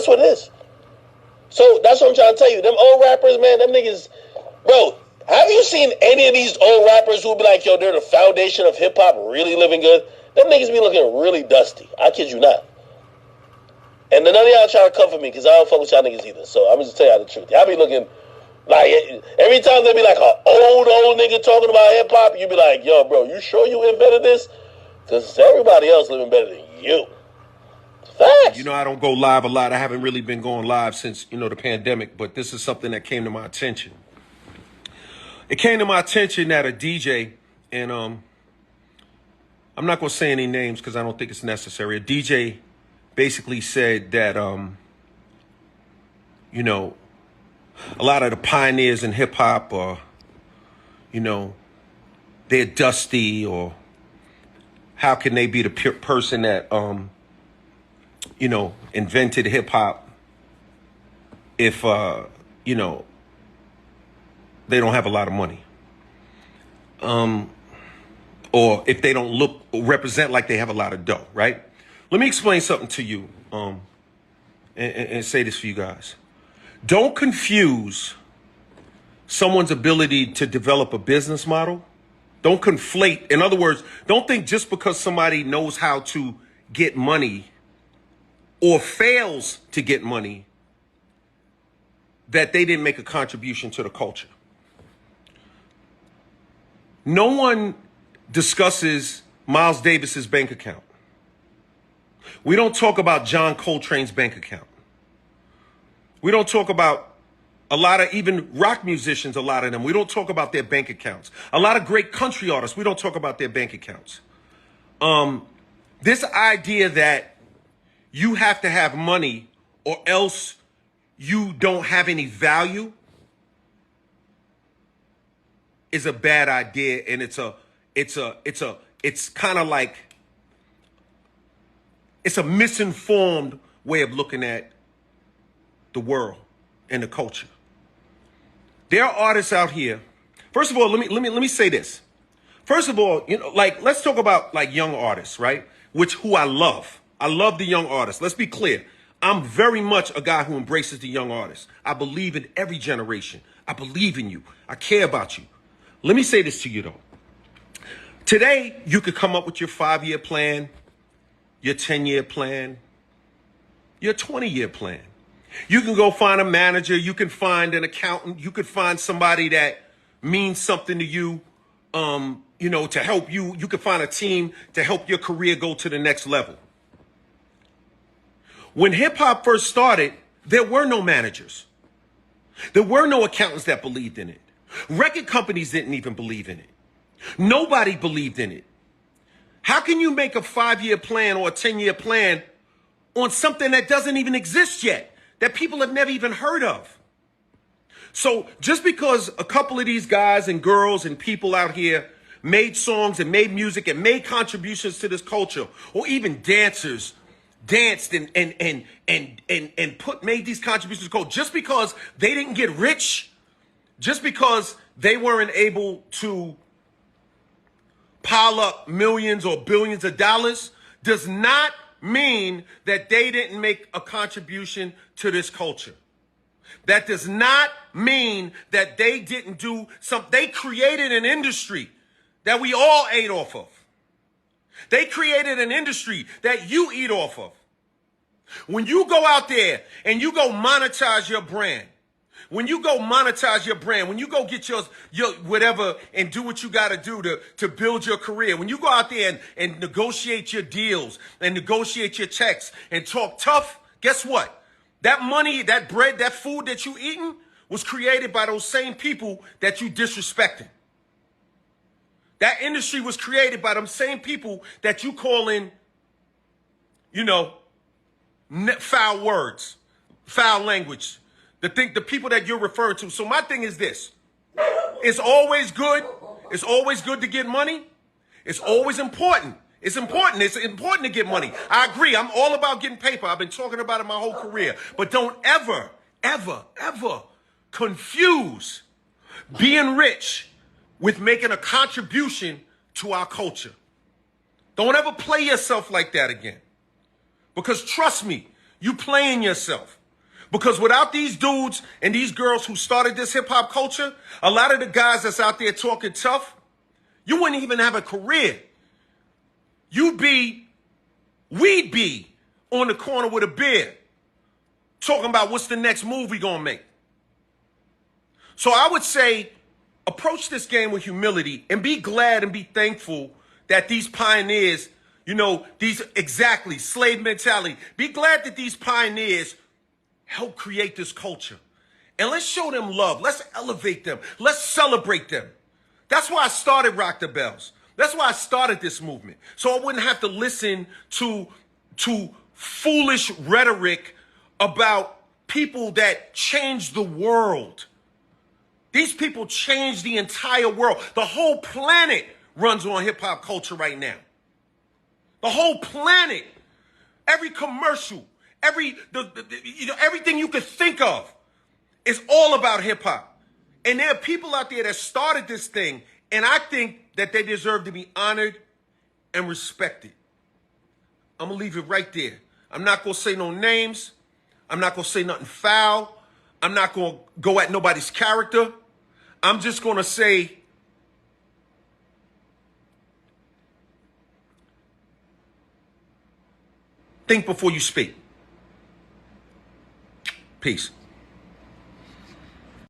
That's what it is. So that's what I'm trying to tell you. Them old rappers, man, them niggas, bro. Have you seen any of these old rappers who be like, yo, they're the foundation of hip hop, really living good? Them niggas be looking really dusty. I kid you not. And none of y'all try to comfort me because I don't fuck with y'all niggas either. So I'm just tell y'all the truth. Y'all be looking like every time there be like an old nigga talking about hip hop, you be like, yo, bro, you sure you invented this? Because everybody else living better than you. Facts. You know, I don't go live a lot. I haven't really been going live since, you know, the pandemic, but this is something that came to my attention. It came to my attention that a DJ, and I'm not going to say any names because I don't think it's necessary. A DJ basically said that, you know, a lot of the pioneers in hip hop are, you know, they're dusty, or how can they be the person that, you know, invented hip hop if, you know, they don't have a lot of money, or if they don't look or represent like they have a lot of dough, right? Let me explain something to you, and say this for you guys. Don't confuse someone's ability to develop a business model. Don't conflate. In other words, don't think just because somebody knows how to get money or fails to get money that they didn't make a contribution to the culture. No one discusses Miles Davis's bank account. We don't talk about John Coltrane's bank account. We don't talk about a lot of even rock musicians, a lot of them. We don't talk about their bank accounts. A lot of great country artists, we don't talk about their bank accounts. This idea that you have to have money or else you don't have any value is a bad idea, and it's kind of like, it's a misinformed way of looking at the world and the culture. There are artists out here. First of all, let me say this. First of all, you know, like, let's talk about like young artists, right? Who I love. I love the young artists. Let's be clear. I'm very much a guy who embraces the young artists. I believe in every generation. I believe in you. I care about you. Let me say this to you, though. Today, you could come up with your 5-year plan, your 10-year plan, your 20-year plan. You can go find a manager. You can find an accountant. You could find somebody that means something to you, you know, to help you. You could find a team to help your career go to the next level. When hip-hop first started, there were no managers. There were no accountants that believed in it. Record companies didn't even believe in it. Nobody believed in it. How can you make a 5-year plan or a 10-year plan on something that doesn't even exist yet, that people have never even heard of? So just because a couple of these guys and girls and people out here made songs and made music and made contributions to this culture, or even dancers danced and made these contributions to culture, just because they didn't get rich, just because they weren't able to pile up millions or billions of dollars, does not mean that they didn't make a contribution to this culture. That does not mean that they didn't do something. They created an industry that we all ate off of. They created an industry that you eat off of. When you go out there and you go monetize your brand, when you go monetize your brand, when you go get your whatever and do what you got to do to build your career, when you go out there and negotiate your deals and negotiate your checks and talk tough, guess what? That money, that bread, that food that you eating was created by those same people that you disrespecting. That industry was created by them same people that you call in, you know, foul words, foul language. The people that you're referring to. So my thing is this. It's always good. It's always good to get money. It's always important. It's important. It's important to get money. I agree. I'm all about getting paper. I've been talking about it my whole career. But don't ever, ever, ever confuse being rich with making a contribution to our culture. Don't ever play yourself like that again. Because trust me, You playing yourself. Because without these dudes and these girls who started this hip hop culture, a lot of the guys that's out there talking tough, you wouldn't even have a career. We'd be on the corner with a beer talking about what's the next move we gonna make. So I would say approach this game with humility and be glad and be thankful that these pioneers, exactly, slave mentality. Be glad that these pioneers help create this culture. And let's show them love. Let's elevate them. Let's celebrate them. That's why I started Rock the Bells. That's why I started this movement. So I wouldn't have to listen to foolish rhetoric about people that change the world. These people change the entire world. The whole planet runs on hip hop culture right now. The whole planet. Every commercial, everything you could think of is all about hip hop. And there are people out there that started this thing, and I think that they deserve to be honored and respected. I'm going to leave it right there. I'm not going to say no names. I'm not going to say nothing foul. I'm not going to go at nobody's character. I'm just going to say, think before you speak. Peace.